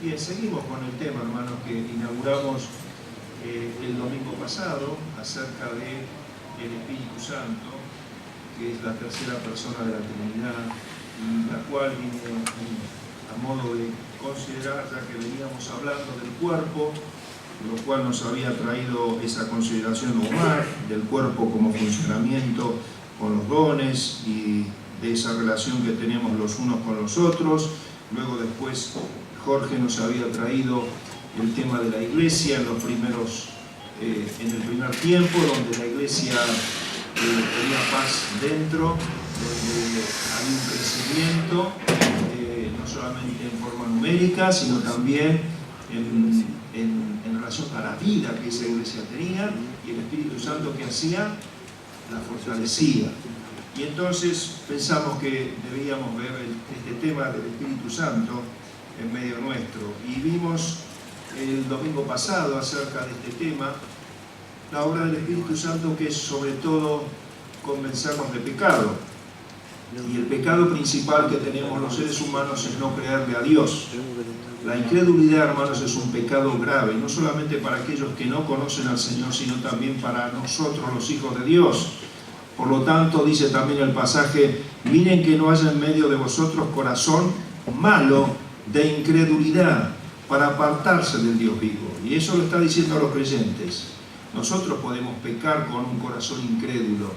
Bien, seguimos con el tema, hermanos, que inauguramos el domingo pasado acerca de el Espíritu Santo, que es la tercera persona de la Trinidad, y la cual vine a modo de considerar, ya que veníamos hablando del cuerpo, lo cual nos había traído esa consideración Omar, del cuerpo como funcionamiento con los dones y de esa relación que tenemos los unos con los otros. Luego después Jorge nos había traído el tema de la iglesia en el primer tiempo, donde la iglesia tenía paz dentro, donde había un crecimiento, no solamente en forma numérica, sino también en relación a la vida que esa iglesia tenía, y el Espíritu Santo que hacía, la fortalecía. Y entonces pensamos que debíamos ver este tema del Espíritu Santo en medio nuestro. Y vimos el domingo pasado acerca de este tema, la obra del Espíritu Santo, que es sobre todo convencernos de pecado. Y el pecado principal que tenemos los seres humanos es no creerle a Dios. La incredulidad, hermanos, es un pecado grave, no solamente para aquellos que no conocen al Señor, sino también para nosotros, los hijos de Dios. Por lo tanto, dice también el pasaje, miren que no haya en medio de vosotros corazón malo de incredulidad, para apartarse del Dios vivo. Y eso lo está diciendo a los creyentes. Nosotros podemos pecar con un corazón incrédulo,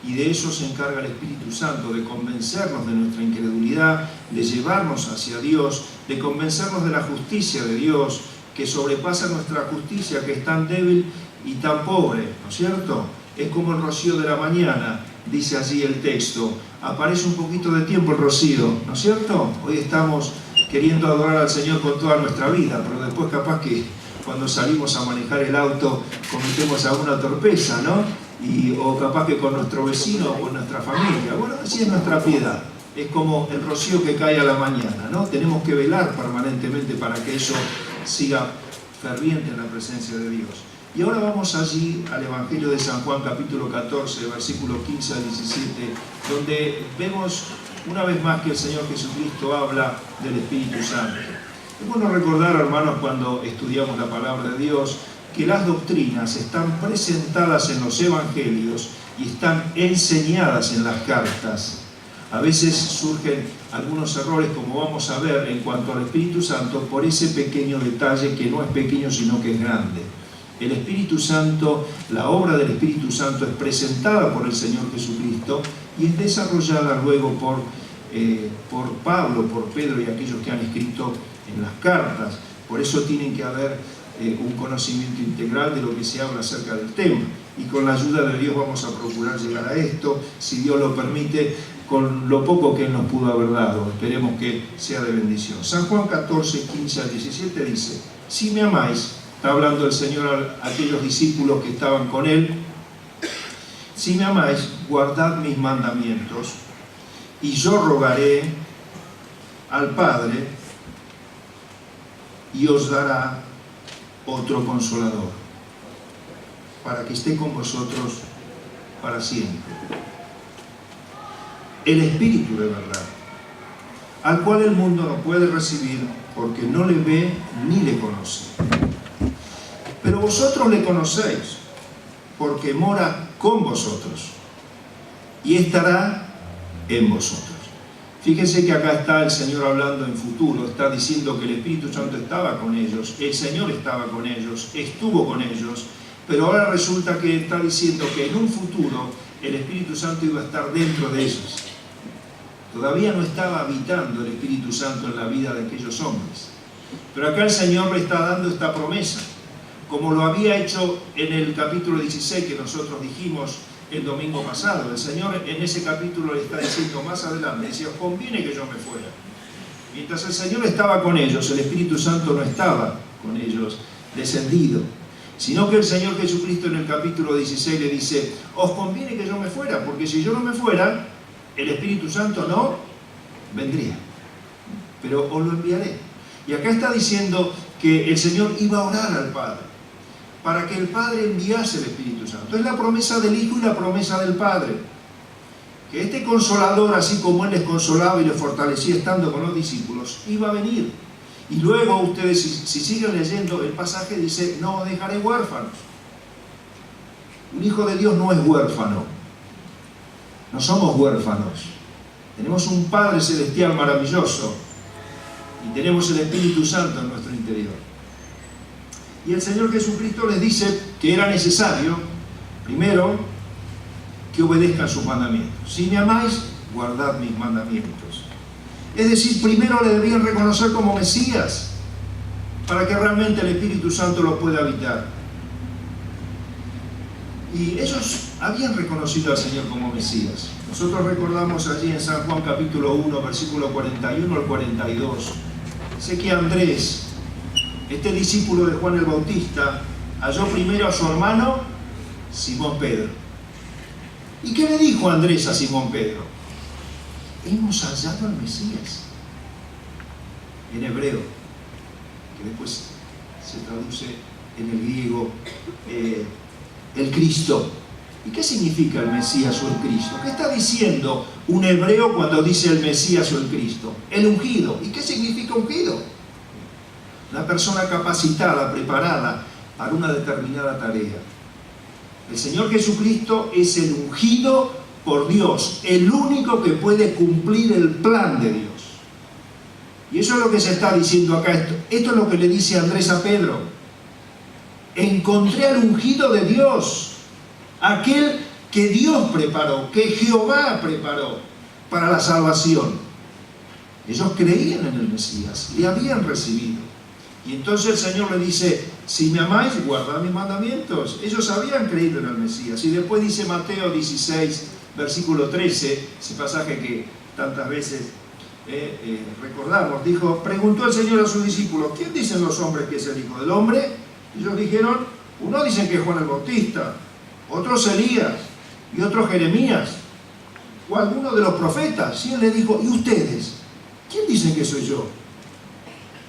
y de eso se encarga el Espíritu Santo, de convencernos de nuestra incredulidad, de llevarnos hacia Dios, de convencernos de la justicia de Dios, que sobrepasa nuestra justicia, que es tan débil y tan pobre, ¿no es cierto? Es como el rocío de la mañana, dice allí el texto. Aparece un poquito de tiempo el rocío, ¿no es cierto? Hoy estamos queriendo adorar al Señor con toda nuestra vida, pero después capaz que cuando salimos a manejar el auto cometemos alguna torpeza, ¿no? O capaz que con nuestro vecino o con nuestra familia. Bueno, así es nuestra piedad. Es como el rocío que cae a la mañana, ¿no? Tenemos que velar permanentemente para que eso siga ferviente en la presencia de Dios. Y ahora vamos allí al Evangelio de San Juan, capítulo 14, versículo 15 al 17, donde vemos una vez más que el Señor Jesucristo habla del Espíritu Santo. Es bueno recordar, hermanos, cuando estudiamos la palabra de Dios, que las doctrinas están presentadas en los evangelios y están enseñadas en las cartas. A veces surgen algunos errores, como vamos a ver, en cuanto al Espíritu Santo, por ese pequeño detalle que no es pequeño, sino que es grande. El Espíritu Santo, la obra del Espíritu Santo es presentada por el Señor Jesucristo y es desarrollada luego por Pablo, por Pedro y aquellos que han escrito en las cartas. Por eso tiene que haber un conocimiento integral de lo que se habla acerca del tema. Y con la ayuda de Dios vamos a procurar llegar a esto, si Dios lo permite, con lo poco que Él nos pudo haber dado. Esperemos que sea de bendición. San Juan 14, 15 al 17 dice, si me amáis, está hablando el Señor a aquellos discípulos que estaban con Él, si me amáis, guardad mis mandamientos, y yo rogaré al Padre, y os dará otro consolador, para que esté con vosotros para siempre. El Espíritu de verdad, al cual el mundo no puede recibir, porque no le ve ni le conoce. Pero vosotros le conocéis, porque mora con vosotros, y estará en vosotros. Fíjense que acá está el Señor hablando en futuro, está diciendo que el Espíritu Santo estaba con ellos, el Señor estaba con ellos, estuvo con ellos, pero ahora resulta que está diciendo que en un futuro el Espíritu Santo iba a estar dentro de ellos. Todavía no estaba habitando el Espíritu Santo en la vida de aquellos hombres. Pero acá el Señor le está dando esta promesa, como lo había hecho en el capítulo 16 que nosotros dijimos el domingo pasado. El Señor en ese capítulo le está diciendo más adelante, decía, os conviene que yo me fuera. Mientras el Señor estaba con ellos, el Espíritu Santo no estaba con ellos descendido, sino que el Señor Jesucristo en el capítulo 16 le dice, os conviene que yo me fuera, porque si yo no me fuera, el Espíritu Santo no vendría, pero os lo enviaré. Y acá está diciendo que el Señor iba a orar al Padre, para que el Padre enviase el Espíritu Santo. Es la promesa del Hijo y la promesa del Padre. Que este Consolador, así como Él les consolaba y les fortalecía estando con los discípulos, iba a venir. Y luego ustedes, si siguen leyendo el pasaje, dice, no os dejaré huérfanos. Un hijo de Dios no es huérfano. No somos huérfanos. Tenemos un Padre Celestial maravilloso y tenemos el Espíritu Santo en nuestro interior. Y el Señor Jesucristo les dice que era necesario, primero, que obedezcan sus mandamientos. Si me amáis, guardad mis mandamientos. Es decir, primero le debían reconocer como Mesías, para que realmente el Espíritu Santo lo pueda habitar. Y ellos habían reconocido al Señor como Mesías. Nosotros recordamos allí en San Juan capítulo 1, versículo 41 al 42. Sé que Andrés, este discípulo de Juan el Bautista, halló primero a su hermano Simón Pedro. ¿Y qué le dijo Andrés a Simón Pedro? Hemos hallado al Mesías. En hebreo, que después se traduce en el griego, el Cristo. ¿Y qué significa el Mesías o el Cristo? ¿Qué está diciendo un hebreo cuando dice el Mesías o el Cristo? El ungido. ¿Y qué significa ungido? La persona capacitada, preparada para una determinada tarea. El Señor Jesucristo es el ungido por Dios, el único que puede cumplir el plan de Dios. Y eso es lo que se está diciendo acá. Esto es lo que le dice Andrés a Pedro. Encontré al ungido de Dios, aquel que Dios preparó, que Jehová preparó para la salvación. Ellos creían en el Mesías, le habían recibido. Y entonces el Señor le dice, si me amáis, guardad mis mandamientos. Ellos habían creído en el Mesías. Y después dice Mateo 16, versículo 13, ese pasaje que tantas veces recordamos, dijo, preguntó el Señor a sus discípulos, ¿quién dicen los hombres que es el Hijo del Hombre? Ellos dijeron, unos dicen que es Juan el Bautista, otros Elías y otros Jeremías o alguno de los profetas. Y él le dijo, ¿y ustedes? ¿Quién dicen que soy yo?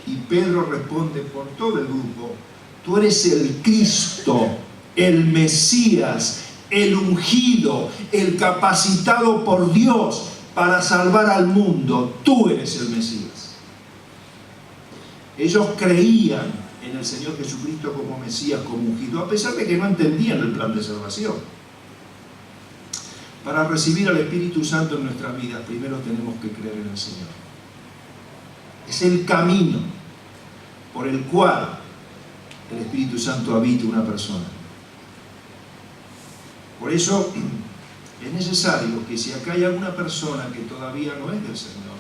Y Pedro responde por todo el grupo, tú eres el Cristo, el Mesías, el ungido, el capacitado por Dios para salvar al mundo. Tú eres el Mesías. Ellos creían en el Señor Jesucristo como Mesías, como ungido, a pesar de que no entendían el plan de salvación. Para recibir al Espíritu Santo en nuestras vidas, primero tenemos que creer en el Señor. Es el camino por el cual el Espíritu Santo habita una persona. Por eso es necesario que si acá hay alguna persona que todavía no es del Señor,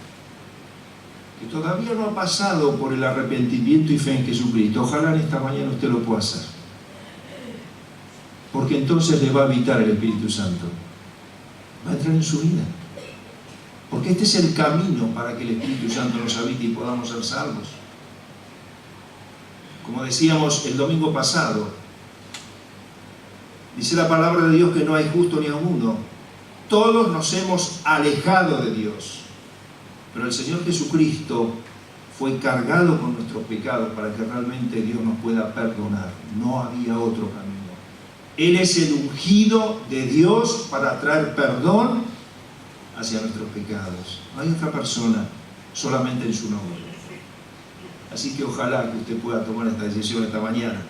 que todavía no ha pasado por el arrepentimiento y fe en Jesucristo, ojalá en esta mañana usted lo pueda hacer. Porque entonces le va a habitar el Espíritu Santo. Va a entrar en su vida. Porque este es el camino para que el Espíritu Santo nos habite y podamos ser salvos. Como decíamos el domingo pasado, dice la palabra de Dios que no hay justo ni aun uno. Todos nos hemos alejado de Dios. Pero el Señor Jesucristo fue cargado con nuestros pecados para que realmente Dios nos pueda perdonar. No había otro camino. Él es el ungido de Dios para traer perdón hacia nuestros pecados. No hay otra persona, solamente en su nombre. Así que ojalá que usted pueda tomar esta decisión esta mañana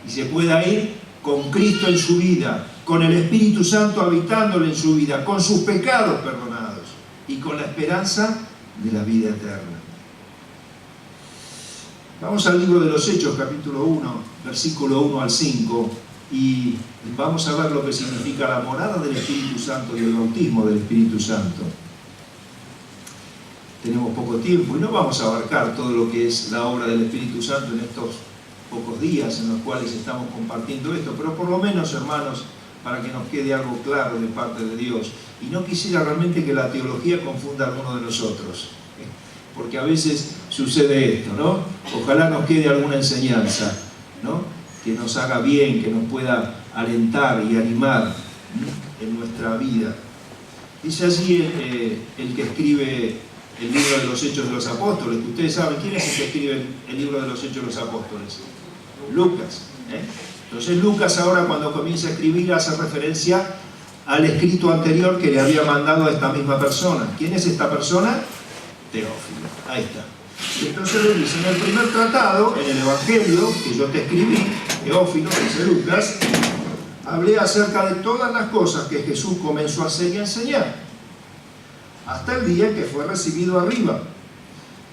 y se pueda ir con Cristo en su vida, con el Espíritu Santo habitándole en su vida, con sus pecados perdonados y con la esperanza de la vida eterna. Vamos al libro de los Hechos, capítulo 1, versículo 1 al 5, y vamos a ver lo que significa la morada del Espíritu Santo y el bautismo del Espíritu Santo. Tenemos poco tiempo y no vamos a abarcar todo lo que es la obra del Espíritu Santo en estos pocos días en los cuales estamos compartiendo esto, pero por lo menos, hermanos, para que nos quede algo claro de parte de Dios. Y no quisiera realmente que la teología confunda a alguno de nosotros, porque a veces sucede esto, ¿no? Ojalá nos quede alguna enseñanza, ¿no? Que nos haga bien, que nos pueda alentar y animar en nuestra vida. Dice allí el que escribe el libro de los Hechos de los Apóstoles, que ustedes saben, ¿quién es el que escribe el libro de los Hechos de los Apóstoles? Lucas. Entonces Lucas ahora cuando comienza a escribir hace referencia al escrito anterior que le había mandado a esta misma persona. ¿Quién es esta persona? Teófilo. Ahí está. Entonces lo dice, en el primer tratado, en el Evangelio que yo te escribí, Teófilo, dice Lucas, hablé acerca de todas las cosas que Jesús comenzó a hacer y a enseñar, hasta el día que fue recibido arriba,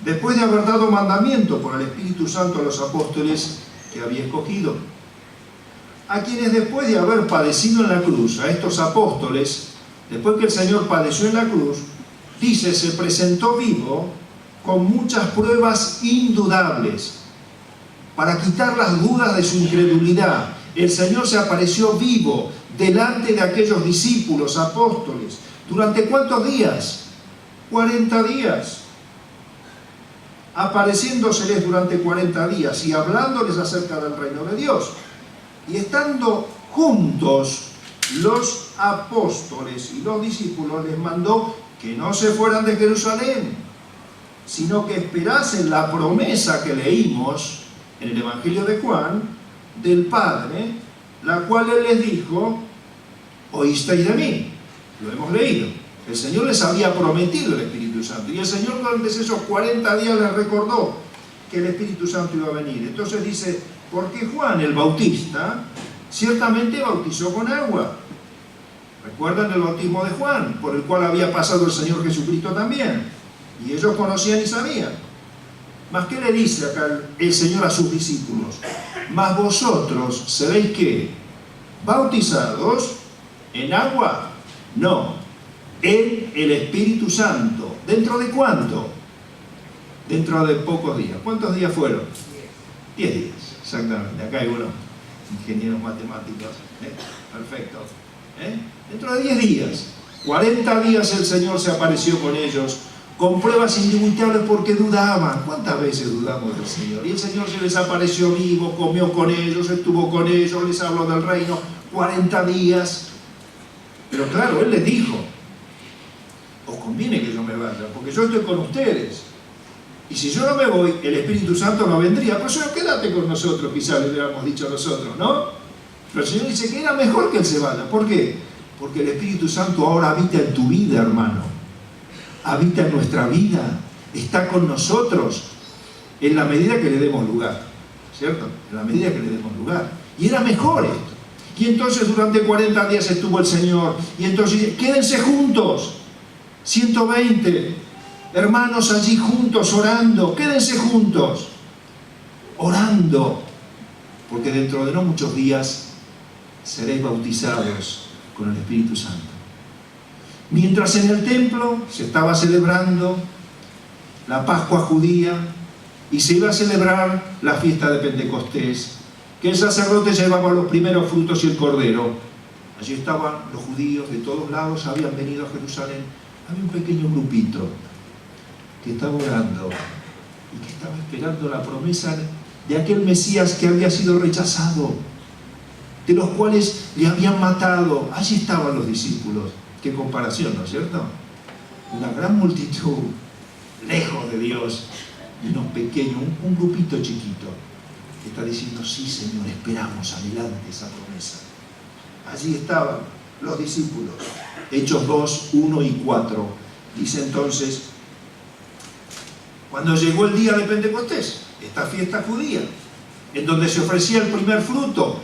después de haber dado mandamiento por el Espíritu Santo a los apóstoles que había escogido, a quienes después de haber padecido en la cruz, a estos apóstoles, después que el Señor padeció en la cruz, dice, se presentó vivo con muchas pruebas indudables para quitar las dudas de su incredulidad. El Señor se apareció vivo delante de aquellos discípulos, apóstoles. ¿Durante cuántos días? 40 días. Apareciéndoseles durante 40 días y hablándoles acerca del reino de Dios. Y estando juntos los apóstoles y los discípulos, les mandó que no se fueran de Jerusalén, sino que esperasen la promesa que leímos en el Evangelio de Juan, del Padre, la cual Él les dijo, oísteis de mí. Lo hemos leído. El Señor les había prometido el Espíritu Santo. Y el Señor durante esos 40 días les recordó que el Espíritu Santo iba a venir. Entonces dice, porque Juan el Bautista ciertamente bautizó con agua. ¿Recuerdan el bautismo de Juan? Por el cual había pasado el Señor Jesucristo también. Y ellos conocían y sabían. ¿Mas qué le dice acá el Señor a sus discípulos? Mas vosotros seréis ¿qué? ¿Bautizados en agua? No, en el Espíritu Santo. ¿Dentro de cuánto? Dentro de pocos días. ¿Cuántos días fueron? 10 días, exactamente. Acá hay unos ingenieros matemáticos. Perfecto. Dentro de 10 días. 40 días el Señor se apareció con ellos, con pruebas indubitables porque dudaban. ¿Cuántas veces dudamos del Señor? Y el Señor se les apareció vivo, comió con ellos, estuvo con ellos, les habló del reino, 40 días. Pero claro, Él les dijo, os conviene que yo me vaya, porque yo estoy con ustedes. Y si yo no me voy, el Espíritu Santo no vendría. Pero Señor, quédate con nosotros, quizás le hubiéramos dicho a nosotros, ¿no? Pero el Señor dice que era mejor que Él se vaya. ¿Por qué? Porque el Espíritu Santo ahora habita en tu vida, hermano. Habita en nuestra vida. Está con nosotros en la medida que le demos lugar. ¿Cierto? En la medida que le demos lugar. Y era mejor esto. Y entonces durante 40 días estuvo el Señor. Y entonces, quédense juntos. 120 hermanos allí juntos orando. Quédense juntos. Orando. Porque dentro de no muchos días seréis bautizados con el Espíritu Santo. Mientras en el templo se estaba celebrando la Pascua judía y se iba a celebrar la fiesta de Pentecostés, que el sacerdote llevaba los primeros frutos y el cordero. Allí estaban los judíos de todos lados, habían venido a Jerusalén. Había un pequeño grupito que estaba orando y que estaba esperando la promesa de aquel Mesías que había sido rechazado, de los cuales le habían matado. Allí estaban los discípulos. Qué comparación, ¿no es cierto? Una gran multitud, lejos de Dios, y unos pequeños, un grupito chiquito, que está diciendo, sí Señor, esperamos adelante esa promesa. Allí estaban los discípulos. Hechos 2, 1 y 4. Dice entonces, cuando llegó el día de Pentecostés, esta fiesta judía, en donde se ofrecía el primer fruto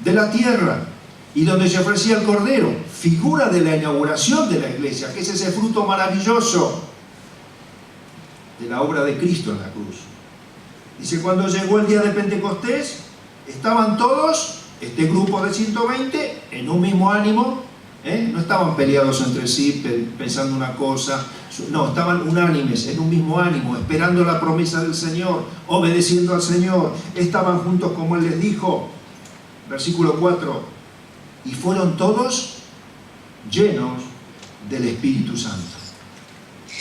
de la tierra y donde se ofrecía el cordero, figura de la inauguración de la iglesia, que es ese fruto maravilloso de la obra de Cristo en la cruz. Dice, cuando llegó el día de Pentecostés, estaban todos, este grupo de 120, en un mismo ánimo, no estaban peleados entre sí, pensando una cosa, no, estaban unánimes, en un mismo ánimo, esperando la promesa del Señor, obedeciendo al Señor, estaban juntos como Él les dijo. Versículo 4, y fueron todos llenos del Espíritu Santo.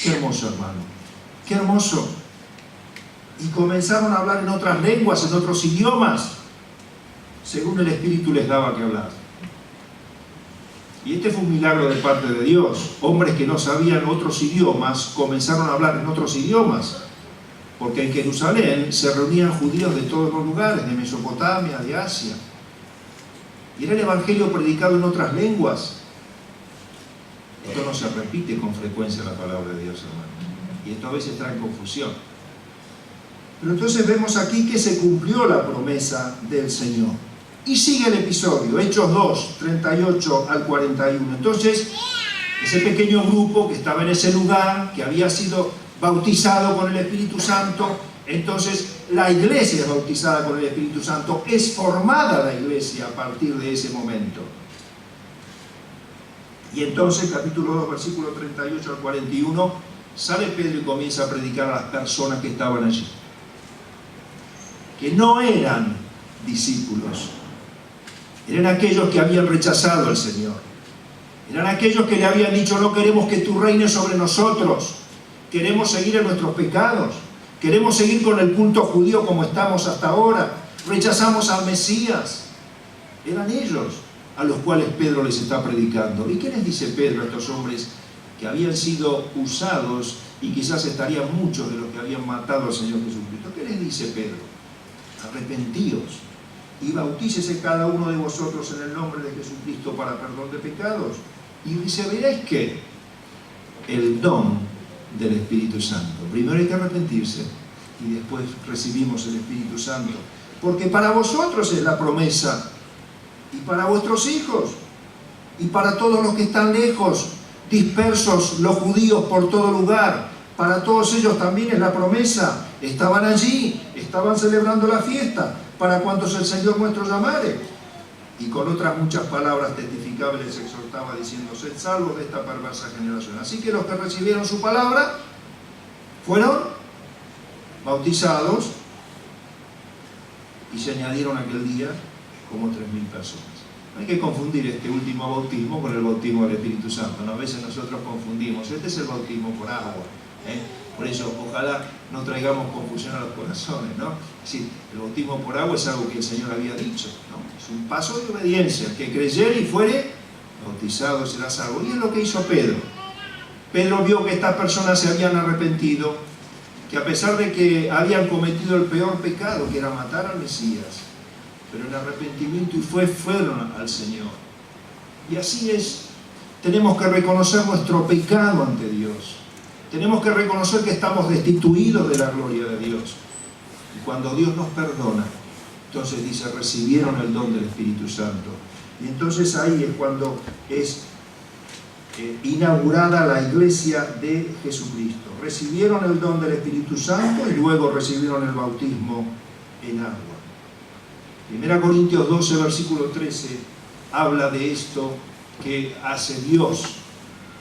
Qué hermoso, hermano, qué hermoso. Y comenzaron a hablar en otras lenguas, en otros idiomas, según el Espíritu les daba que hablar. Y este fue un milagro de parte de Dios. Hombres que no sabían otros idiomas comenzaron a hablar en otros idiomas, porque en Jerusalén se reunían judíos de todos los lugares, de Mesopotamia, de Asia. Y era el Evangelio predicado en otras lenguas. Esto no se repite con frecuencia en la palabra de Dios, hermano. Y esto a veces trae confusión. Pero entonces vemos aquí que se cumplió la promesa del Señor. Y sigue el episodio, Hechos 2, 38 al 41. Entonces, ese pequeño grupo que estaba en ese lugar, que había sido bautizado con el Espíritu Santo, entonces la iglesia es bautizada con el Espíritu Santo, es formada la iglesia a partir de ese momento. Y entonces, capítulo 2, versículo 38 al 41, sale Pedro y comienza a predicar a las personas que estaban allí, que no eran discípulos, eran aquellos que habían rechazado al Señor, eran aquellos que le habían dicho: no queremos que tú reines sobre nosotros, queremos seguir en nuestros pecados, queremos seguir con el culto judío como estamos hasta ahora, rechazamos al Mesías. Eran ellos a los cuales Pedro les está predicando. ¿Y qué les dice Pedro a estos hombres que habían sido usados y quizás estarían muchos de los que habían matado al Señor Jesucristo? ¿Qué les dice Pedro? Arrepentíos y bautícese cada uno de vosotros en el nombre de Jesucristo para perdón de pecados, y recibiréis ¿qué? El don del Espíritu Santo. Primero hay que arrepentirse y después recibimos el Espíritu Santo, porque para vosotros es la promesa, y para vuestros hijos, y para todos los que están lejos, dispersos los judíos por todo lugar. Para todos ellos también es la promesa. Estaban allí, estaban celebrando la fiesta, para cuantos el Señor nuestro llamare. Y con otras muchas palabras testificaba y les exhortaba diciendo: sed salvos de esta perversa generación. Así que los que recibieron su palabra fueron bautizados, y se añadieron aquel día como 3.000 personas. No hay que confundir este último bautismo con el bautismo del Espíritu Santo, ¿no? A veces nosotros confundimos. Este es el bautismo por agua, Por eso, ojalá no traigamos confusión a los corazones, ¿no? Es decir, el bautismo por agua es algo que el Señor había dicho, ¿no? Es un paso de obediencia: que creyere y fuere bautizado será salvo. Y es lo que hizo Pedro. Pedro vio que estas personas se habían arrepentido, que a pesar de que habían cometido el peor pecado, que era matar al Mesías, pero en arrepentimiento y fueron al Señor. Y así es, tenemos que reconocer nuestro pecado ante Dios. Tenemos que reconocer que estamos destituidos de la gloria de Dios. Y cuando Dios nos perdona, entonces dice: recibieron el don del Espíritu Santo. Y entonces ahí es cuando es inaugurada la iglesia de Jesucristo. Recibieron el don del Espíritu Santo y luego recibieron el bautismo en agua. 1 Corintios 12, versículo 13, habla de esto que hace Dios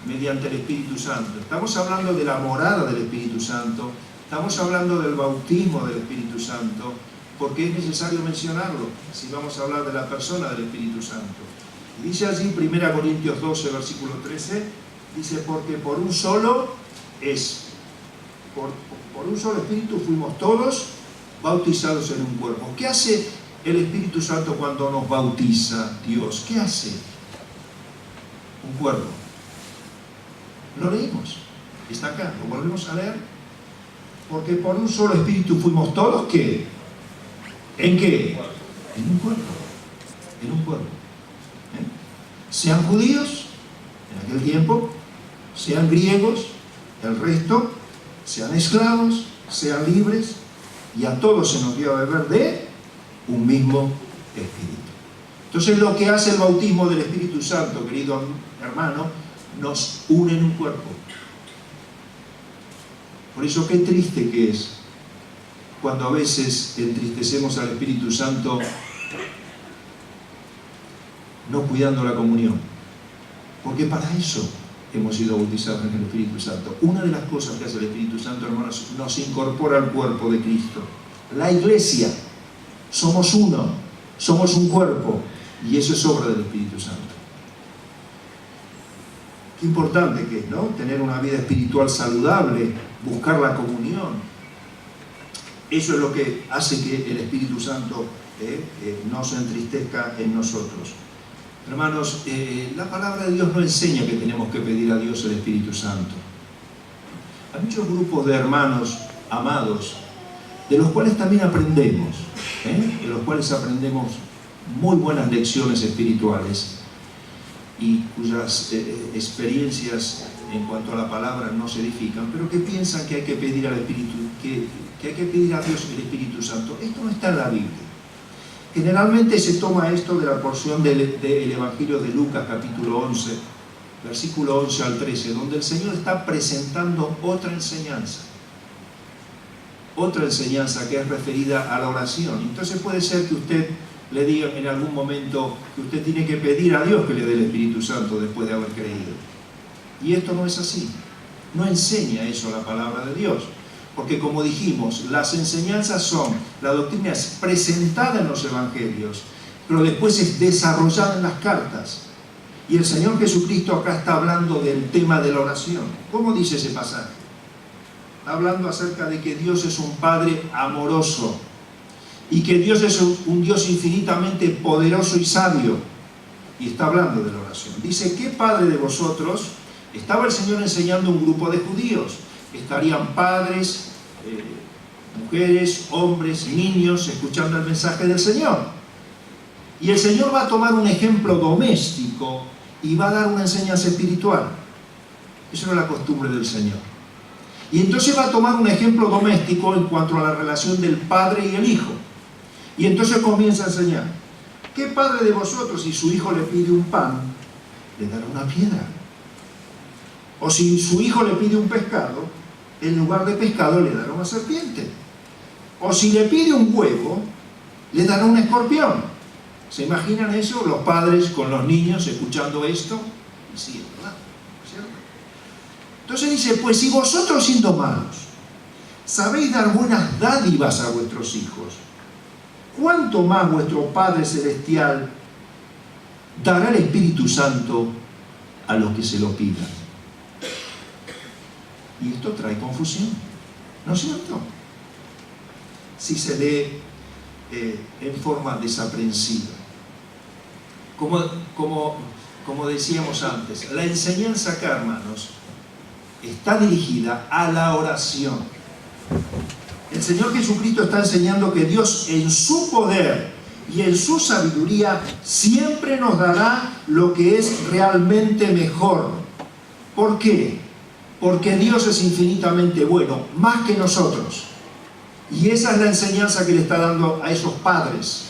mediante el Espíritu Santo. Estamos hablando de la morada del Espíritu Santo, estamos hablando del bautismo del Espíritu Santo, porque es necesario mencionarlo si vamos a hablar de la persona del Espíritu Santo. Y dice allí 1 Corintios 12, versículo 13, dice: porque por un solo Espíritu fuimos todos bautizados en un cuerpo. ¿Qué hace el Espíritu Santo cuando nos bautiza Dios? ¿Qué hace? Un cuerpo. Lo leímos, está acá, lo volvemos a leer. Porque por un solo Espíritu fuimos todos, ¿qué? ¿En qué? En un cuerpo. En un cuerpo. Sean judíos, en aquel tiempo, sean griegos, el resto, sean esclavos, sean libres, y a todos se nos dio a beber de un mismo Espíritu. Entonces, lo que hace el bautismo del Espíritu Santo, querido hermano, nos une en un cuerpo. Por eso, qué triste que es cuando a veces entristecemos al Espíritu Santo no cuidando la comunión, porque para eso hemos sido bautizados en el Espíritu Santo. Una de las cosas que hace el Espíritu Santo, hermanos, nos incorpora al cuerpo de Cristo. La iglesia, somos uno, somos un cuerpo, y eso es obra del Espíritu Santo. Qué importante que es, ¿no? Tener una vida espiritual saludable, buscar la comunión. Eso es lo que hace que el Espíritu Santo no se entristezca en nosotros. Hermanos, la palabra de Dios no enseña que tenemos que pedir a Dios el Espíritu Santo. Hay muchos grupos de hermanos amados, de los cuales también aprendemos, de los cuales aprendemos muy buenas lecciones espirituales, y cuyas experiencias en cuanto a la palabra no se edifican, pero que piensan que hay que pedir al Espíritu, que que hay que pedir a Dios el Espíritu Santo. Esto no está en la Biblia. Generalmente se toma esto de la porción del Evangelio de Lucas, capítulo 11, versículo 11 al 13, donde el Señor está presentando otra enseñanza que es referida a la oración. Entonces puede ser que usted le diga en algún momento que usted tiene que pedir a Dios que le dé el Espíritu Santo después de haber creído. Y esto no es así. No enseña eso la palabra de Dios. Porque como dijimos, las enseñanzas son, la doctrina es presentada en los evangelios, pero después es desarrollada en las cartas. Y el Señor Jesucristo acá está hablando del tema de la oración. ¿Cómo dice ese pasaje? Está hablando acerca de que Dios es un Padre amoroso y que Dios es un Dios infinitamente poderoso y sabio. Y está hablando de la oración. Dice, ¿qué padre de vosotros? Estaba el Señor enseñando a un grupo de judíos. Estarían padres, mujeres, hombres, niños, escuchando el mensaje del Señor. Y el Señor va a tomar un ejemplo doméstico y va a dar una enseñanza espiritual. Eso era la costumbre del Señor. Y entonces va a tomar un ejemplo doméstico en cuanto a la relación del padre y el hijo. Y entonces comienza a enseñar. ¿Qué padre de vosotros, si su hijo le pide un pan, le dará una piedra? O si su hijo le pide un pescado, en lugar de pescado le dará una serpiente. O si le pide un huevo, le dará un escorpión. ¿Se imaginan eso? Los padres con los niños escuchando esto. Y sí, es verdad, ¿cierto? Entonces dice, pues si vosotros siendo malos, sabéis dar buenas dádivas a vuestros hijos, ¿cuánto más vuestro Padre Celestial dará el Espíritu Santo a los que se lo pidan? Y esto trae confusión, ¿no es cierto? Si se lee en forma desaprensiva. Como decíamos antes, la enseñanza acá, hermanos, está dirigida a la oración. El Señor Jesucristo está enseñando que Dios en su poder y en su sabiduría siempre nos dará lo que es realmente mejor. ¿Por qué? Porque Dios es infinitamente bueno, más que nosotros. Y esa es la enseñanza que le está dando a esos padres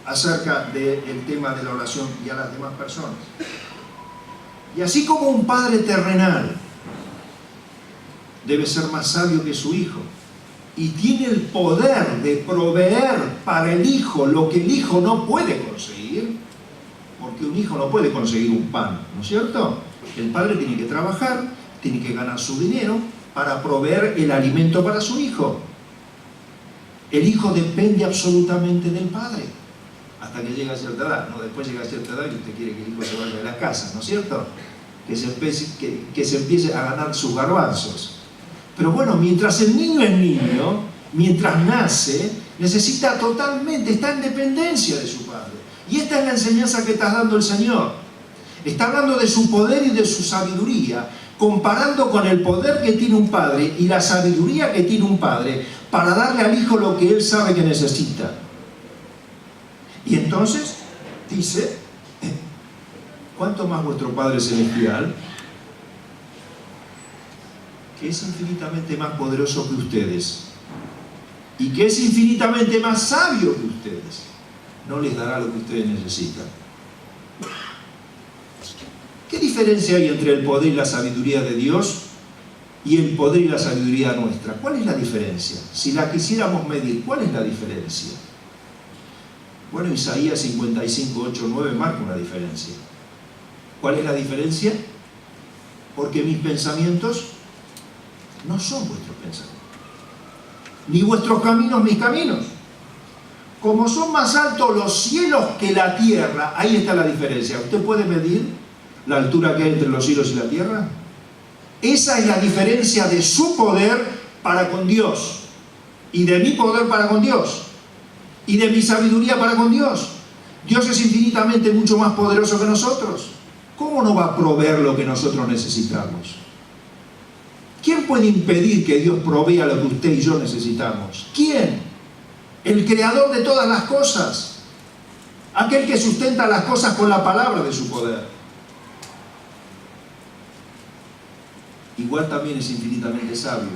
acerca del tema de la oración y a las demás personas. Y así como un padre terrenal debe ser más sabio que su hijo y tiene el poder de proveer para el hijo lo que el hijo no puede conseguir, porque un hijo no puede conseguir un pan, ¿no es cierto? El padre tiene que trabajar, tiene que ganar su dinero para proveer el alimento para su hijo. El hijo depende absolutamente del padre hasta que llega a cierta edad, ¿no? Después llega a cierta edad y usted quiere que el hijo se vaya de la casa, ¿no es cierto? Que se empiece a ganar sus garbanzos. Pero bueno, mientras el niño es niño, mientras nace, necesita totalmente, está en dependencia de su padre. Y esta es la enseñanza que está dando el Señor. Está hablando de su poder y de su sabiduría, comparando con el poder que tiene un padre y la sabiduría que tiene un padre para darle al hijo lo que él sabe que necesita. Y entonces dice, ¿cuánto más vuestro Padre Celestial, que es infinitamente más poderoso que ustedes y que es infinitamente más sabio que ustedes, no les dará lo que ustedes necesitan? ¿Qué diferencia hay entre el poder y la sabiduría de Dios y el poder y la sabiduría nuestra? ¿Cuál es la diferencia? Si la quisiéramos medir, ¿cuál es la diferencia? Bueno, Isaías 55, 8, 9 marca una diferencia. ¿Cuál es la diferencia? Porque mis pensamientos no son vuestros pensamientos, ni vuestros caminos mis caminos. Como son más altos los cielos que la tierra, ahí está la diferencia. ¿Usted puede medir la altura que hay entre los cielos y la tierra? Esa es la diferencia de su poder para con Dios, y de mi poder para con Dios, y de mi sabiduría para con Dios. Dios es infinitamente mucho más poderoso que nosotros. ¿Cómo no va a proveer lo que nosotros necesitamos? ¿Quién puede impedir que Dios provea lo que usted y yo necesitamos? ¿Quién? El creador de todas las cosas, aquel que sustenta las cosas con la palabra de su poder. Igual también es infinitamente sabio,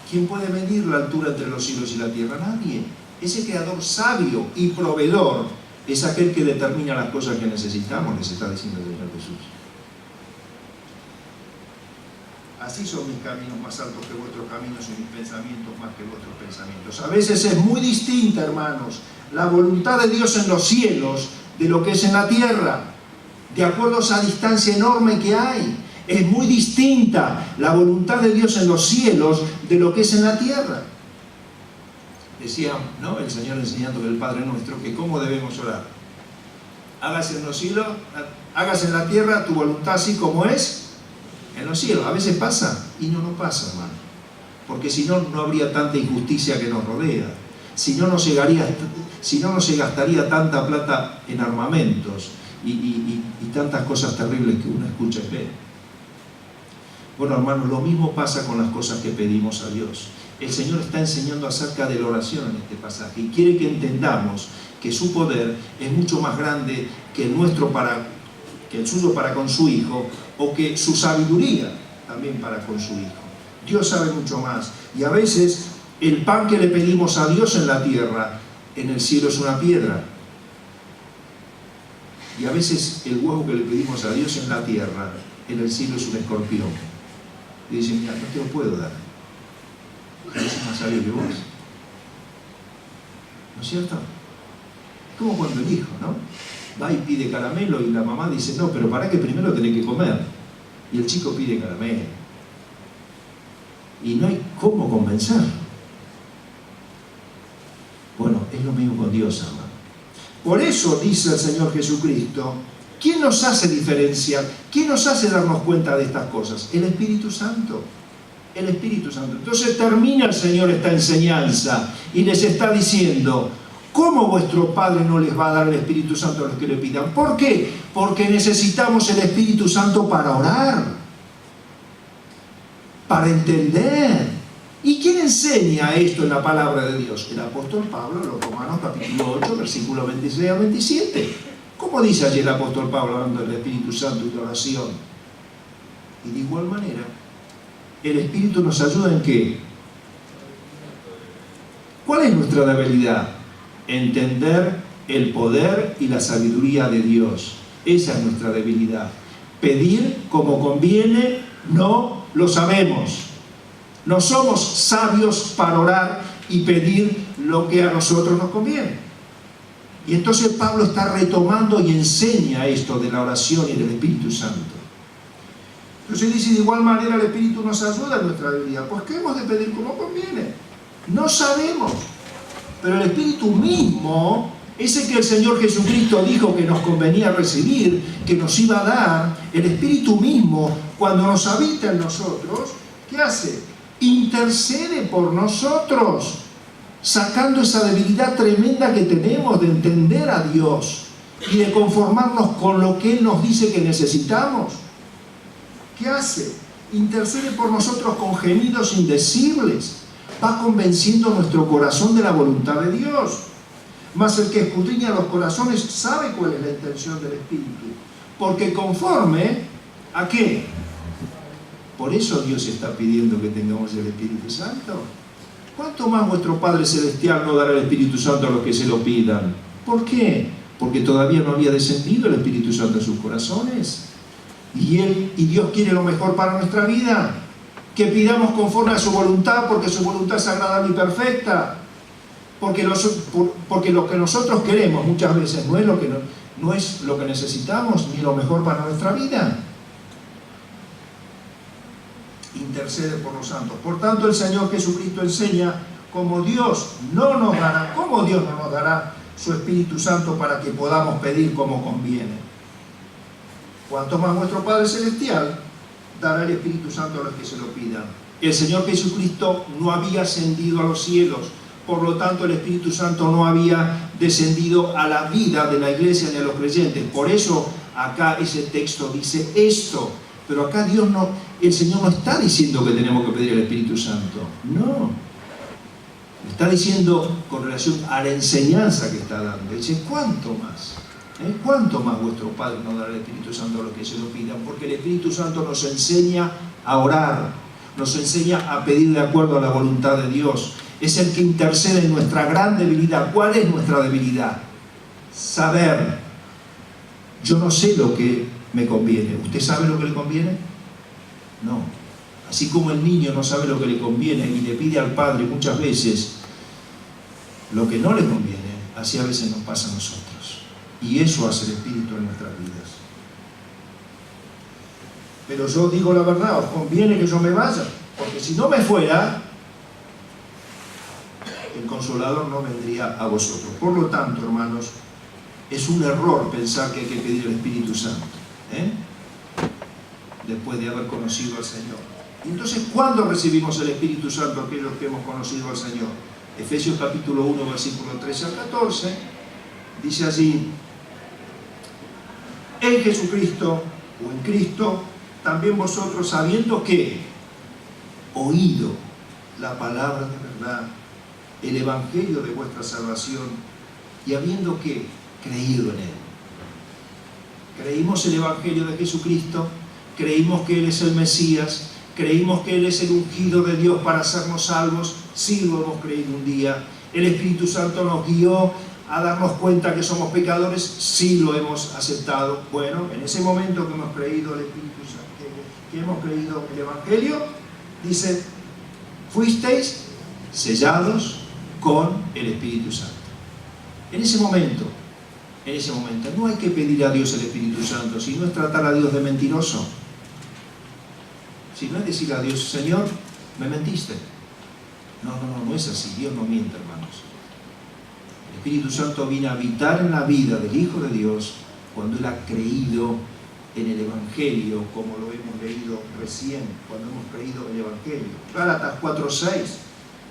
¿Quién puede medir la altura entre los cielos y la tierra? Nadie. Ese creador sabio y proveedor es aquel que determina las cosas que necesitamos, les está diciendo el Señor Jesús. Así son mis caminos más altos que vuestros caminos y mis pensamientos más que vuestros pensamientos. A veces es muy distinta, hermanos, la voluntad de Dios en los cielos de lo que es en la tierra, de acuerdo a esa distancia enorme que hay. Es muy distinta la voluntad de Dios en los cielos de lo que es en la tierra. Decía, ¿no?, el Señor enseñando del Padre Nuestro que cómo debemos orar. Hágase en los cielos, hágase en la tierra tu voluntad así como es en los cielos. A veces pasa y no pasa, hermano. Porque si no, no habría tanta injusticia que nos rodea. Si no, no se gastaría tanta plata en armamentos y tantas cosas terribles que uno escucha y ve. Bueno, hermanos, lo mismo pasa con las cosas que pedimos a Dios. El Señor está enseñando acerca de la oración en este pasaje y quiere que entendamos que su poder es mucho más grande que el suyo para con su Hijo, o que su sabiduría también para con su Hijo. Dios sabe mucho más. Y a veces el pan que le pedimos a Dios en la tierra, en el cielo es una piedra. Y a veces el huevo que le pedimos a Dios en la tierra, en el cielo es un escorpión. Y dicen, mira, no te lo puedo dar. Dios es más sabio que vos. ¿No es cierto? Como cuando el hijo, ¿no?, va y pide caramelo y la mamá dice, no, pero para que primero tenés que comer. Y el chico pide caramelo. Y no hay cómo convencerlo. Bueno, es lo mismo con Dios, hermano. Por eso dice el Señor Jesucristo, ¿quién nos hace diferenciar? ¿Quién nos hace darnos cuenta de estas cosas? El Espíritu Santo. El Espíritu Santo. Entonces termina el Señor esta enseñanza y les está diciendo, ¿cómo vuestro Padre no les va a dar el Espíritu Santo a los que le pidan? ¿Por qué? Porque necesitamos el Espíritu Santo para orar, para entender. ¿Y quién enseña esto en la palabra de Dios? El apóstol Pablo en los Romanos capítulo 8, versículos 26 a 27. ¿Cómo dice allí el apóstol Pablo hablando del Espíritu Santo y de oración? Y de igual manera, el Espíritu nos ayuda ¿en qué? ¿Cuál es nuestra debilidad? Entender el poder y la sabiduría de Dios. Esa es nuestra debilidad. Pedir como conviene no lo sabemos. No somos sabios para orar y pedir lo que a nosotros nos conviene. Y entonces Pablo está retomando y enseña esto de la oración y del Espíritu Santo. Entonces dice, de igual manera el Espíritu nos ayuda en nuestra debilidad. Pues ¿qué hemos de pedir como conviene? No sabemos. Pero el Espíritu mismo, ese que el Señor Jesucristo dijo que nos convenía recibir, que nos iba a dar, el Espíritu mismo, cuando nos habita en nosotros, ¿qué hace? Intercede por nosotros, sacando esa debilidad tremenda que tenemos de entender a Dios y de conformarnos con lo que Él nos dice que necesitamos. ¿Qué hace? Intercede por nosotros con gemidos indecibles. Va convenciendo nuestro corazón de la voluntad de Dios. Mas el que escudriña los corazones sabe cuál es la intención del Espíritu. Porque conforme ¿a qué? Por eso Dios está pidiendo que tengamos el Espíritu Santo. ¿Cuánto más vuestro Padre Celestial no dará el Espíritu Santo a los que se lo pidan? ¿Por qué? Porque todavía no había descendido el Espíritu Santo en sus corazones. Y Dios quiere lo mejor para nuestra vida. Que pidamos conforme a su voluntad, porque su voluntad es agradable y perfecta. Porque lo que nosotros queremos muchas veces no es lo que necesitamos, ni lo mejor para nuestra vida. Intercede por los santos. Por tanto, el Señor Jesucristo enseña cómo Dios no nos dará su Espíritu Santo para que podamos pedir como conviene. Cuanto más nuestro Padre Celestial dará el Espíritu Santo a los que se lo pidan. El Señor Jesucristo no había ascendido a los cielos, por lo tanto el Espíritu Santo no había descendido a la vida de la iglesia ni a los creyentes. Por eso acá ese texto dice esto. Pero acá el Señor no está diciendo que tenemos que pedir el Espíritu Santo. No. Está diciendo con relación a la enseñanza que está dando. Dice, ¿cuánto más? ¿Cuánto más vuestro Padre nos dará el Espíritu Santo a los que se lo pidan? Porque el Espíritu Santo nos enseña a orar. nos enseña a pedir de acuerdo a la voluntad de Dios. Es el que intercede en nuestra gran debilidad. ¿Cuál es nuestra debilidad? Saber. Yo no sé lo que me conviene. ¿Usted sabe lo que le conviene? No. Así como el niño no sabe lo que le conviene y le pide al padre muchas veces lo que no le conviene, así a veces nos pasa a nosotros. Y eso hace el Espíritu en nuestras vidas. Pero yo digo la verdad, os conviene que yo me vaya, porque si no me fuera, el Consolador no vendría a vosotros. Por lo tanto, hermanos, es un error pensar que hay que pedir el Espíritu Santo, después de haber conocido al Señor. Y entonces, ¿cuándo recibimos el Espíritu Santo aquellos que hemos conocido al Señor? Efesios capítulo 1, versículo 13 al 14, dice así: en Jesucristo, o en Cristo, también vosotros, sabiendo que oído la palabra de verdad, el evangelio de vuestra salvación, y habiendo que creído en él. Creímos el evangelio de Jesucristo, creímos que él es el Mesías, creímos que él es el ungido de Dios para hacernos salvos. Sí lo hemos creído un día. El Espíritu Santo nos guió a darnos cuenta que somos pecadores. Sí lo hemos aceptado. Bueno, en ese momento que hemos creído el Espíritu Santo, que hemos creído el evangelio, dice: fuisteis sellados con el Espíritu Santo. En ese momento no hay que pedir a Dios el Espíritu Santo, sino es tratar a Dios de mentiroso. Si no es decir a Dios: Señor, me mentiste. No es así. Dios no miente, hermanos. El Espíritu Santo viene a habitar en la vida del Hijo de Dios cuando Él ha creído en el Evangelio, como lo hemos leído recién, cuando hemos creído en el Evangelio. Gálatas 4:6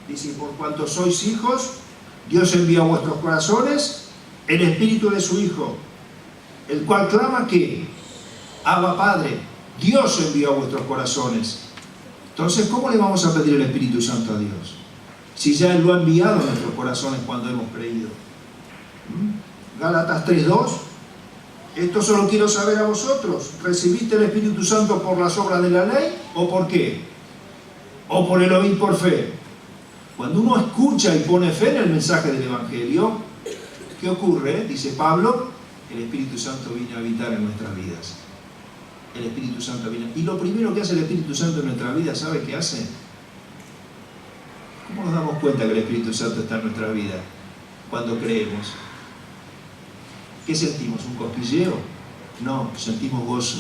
dice: por cuanto sois hijos, Dios envió a vuestros corazones el Espíritu de su Hijo, el cual clama que Abba Padre. Dios envió a vuestros corazones. Entonces, ¿cómo le vamos a pedir el Espíritu Santo a Dios? Si ya Él lo ha enviado a nuestros corazones cuando hemos creído. Gálatas 3:2: esto solo quiero saber a vosotros: ¿recibiste el Espíritu Santo por las obras de la ley o por qué? ¿O por el oír por fe? Cuando uno escucha y pone fe en el mensaje del Evangelio, ¿qué ocurre? Dice Pablo: el Espíritu Santo viene a habitar en nuestras vidas. El Espíritu Santo viene. Y lo primero que hace el Espíritu Santo en nuestra vida, ¿sabe qué hace? ¿Cómo nos damos cuenta que el Espíritu Santo está en nuestra vida? Cuando creemos. ¿Qué sentimos? ¿Un cosquilleo? No, sentimos gozo.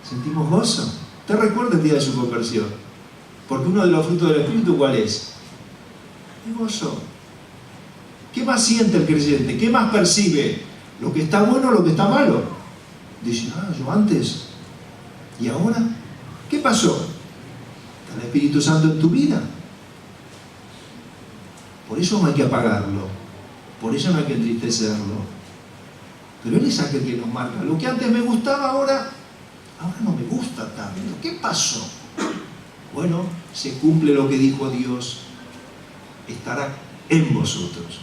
Sentimos gozo. ¿Te recuerda el día de su conversión? Porque uno de los frutos del Espíritu, ¿cuál es? El gozo. ¿Qué más siente el creyente? ¿Qué más percibe? ¿Lo que está bueno o lo que está malo? Dice: yo antes. ¿Y ahora? ¿Qué pasó? ¿Está el Espíritu Santo en tu vida? Por eso no hay que apagarlo. Por eso no hay que entristecerlo. Pero Él es aquel que nos marca. Lo que antes me gustaba, ahora no me gusta tanto. ¿Qué pasó? Bueno, se cumple lo que dijo Dios: estará en vosotros.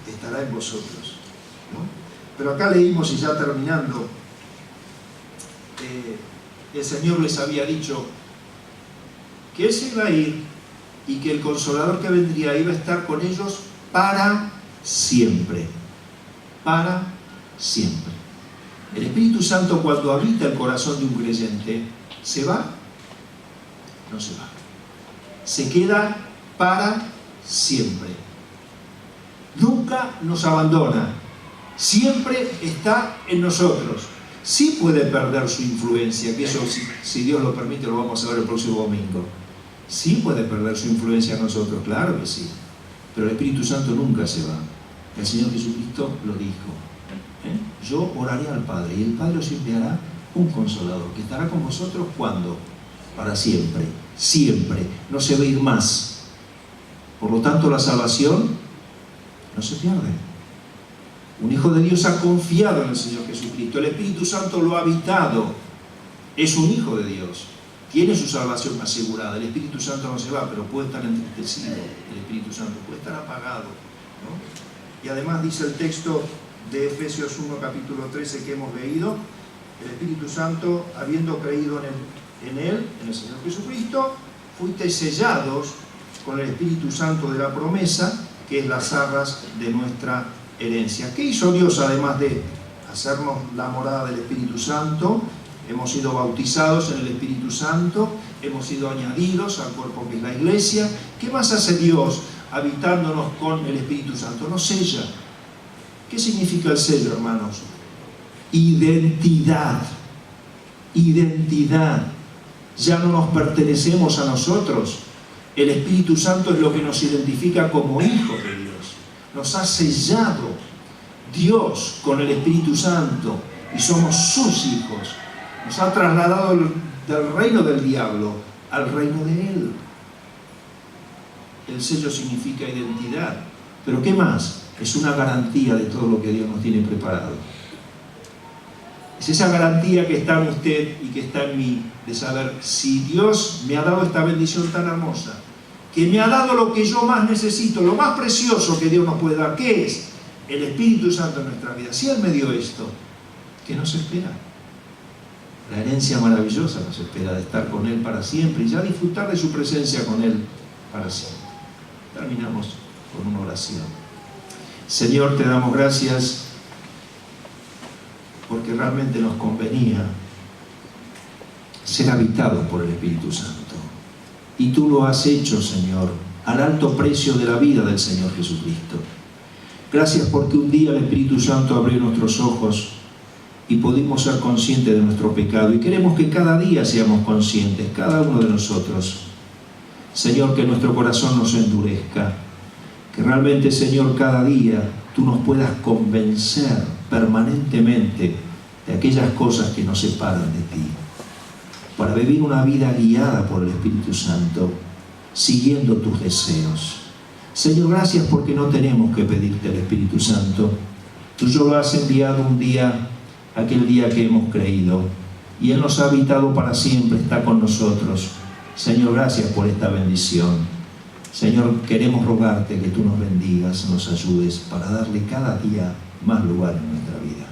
Estará en vosotros, ¿no? Pero acá leímos, y ya terminando, el Señor les había dicho que Él se iba a ir y que el Consolador que vendría iba a estar con ellos para siempre. Para siempre. El Espíritu Santo, cuando habita el corazón de un creyente, ¿se va? No se va. Se queda para siempre. Nunca nos abandona. Siempre está en nosotros. Sí puede perder su influencia, que eso, si Dios lo permite, lo vamos a ver el próximo domingo. Sí puede perder su influencia en nosotros, claro que sí. Pero el Espíritu Santo nunca se va. El Señor Jesucristo lo dijo: yo oraré al Padre, y el Padre os enviará un Consolador, que estará con vosotros, ¿cuándo? Para siempre. Siempre. No se va a ir más. Por lo tanto, la salvación no se pierde. Un hijo de Dios ha confiado en el Señor Jesucristo. El Espíritu Santo lo ha habitado. Es un hijo de Dios. Tiene su salvación asegurada. El Espíritu Santo no se va, pero puede estar entristecido. El Espíritu Santo puede estar apagado, ¿no? Y además dice el texto de Efesios 1, capítulo 13, que hemos leído: el Espíritu Santo, habiendo creído en Él, en el Señor Jesucristo, fuiste sellados con el Espíritu Santo de la promesa, que es las arras de nuestra herencia. ¿Qué hizo Dios además de hacernos la morada del Espíritu Santo? Hemos sido bautizados en el Espíritu Santo, hemos sido añadidos al cuerpo que es la iglesia. ¿Qué más hace Dios habitándonos con el Espíritu Santo? Nos sella. ¿Qué significa el sello, hermanos? Identidad. Identidad. Ya no nos pertenecemos a nosotros. El Espíritu Santo es lo que nos identifica como hijos de Dios. Nos ha sellado Dios con el Espíritu Santo y somos sus hijos. Nos ha trasladado del reino del diablo al reino de Él. El sello significa identidad. ¿Pero qué más? Es una garantía de todo lo que Dios nos tiene preparado. Es esa garantía que está en usted y que está en mí, de saber si Dios me ha dado esta bendición tan hermosa, que me ha dado lo que yo más necesito, lo más precioso que Dios nos puede dar. ¿Qué es? El Espíritu Santo en nuestra vida. Si Él me dio esto, ¿qué nos espera? La herencia maravillosa nos espera, de estar con Él para siempre y ya disfrutar de su presencia con Él para siempre. Terminamos con una oración. Señor, te damos gracias porque realmente nos convenía ser habitados por el Espíritu Santo. Y tú lo has hecho, Señor, al alto precio de la vida del Señor Jesucristo. Gracias porque un día el Espíritu Santo abrió nuestros ojos y pudimos ser conscientes de nuestro pecado. Y queremos que cada día seamos conscientes, cada uno de nosotros. Señor, que nuestro corazón no se endurezca. Que realmente, Señor, cada día tú nos puedas convencer permanentemente de aquellas cosas que nos separan de ti, para vivir una vida guiada por el Espíritu Santo, siguiendo tus deseos. Señor, gracias porque no tenemos que pedirte el Espíritu Santo. Tú solo lo has enviado un día, aquel día que hemos creído, y Él nos ha habitado para siempre, está con nosotros. Señor, gracias por esta bendición. Señor, queremos rogarte que tú nos bendigas, nos ayudes para darle cada día más lugar en nuestra vida.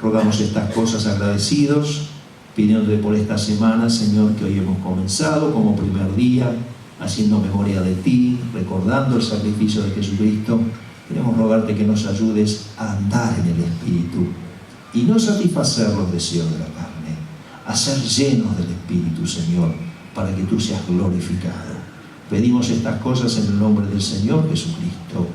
Rogamos estas cosas agradecidos, pidiéndole por esta semana, Señor, que hoy hemos comenzado como primer día, haciendo memoria de ti, recordando el sacrificio de Jesucristo. Queremos rogarte que nos ayudes a andar en el Espíritu y no satisfacer los deseos de la carne, a ser llenos del Espíritu, Señor, para que tú seas glorificado. Pedimos estas cosas en el nombre del Señor Jesucristo.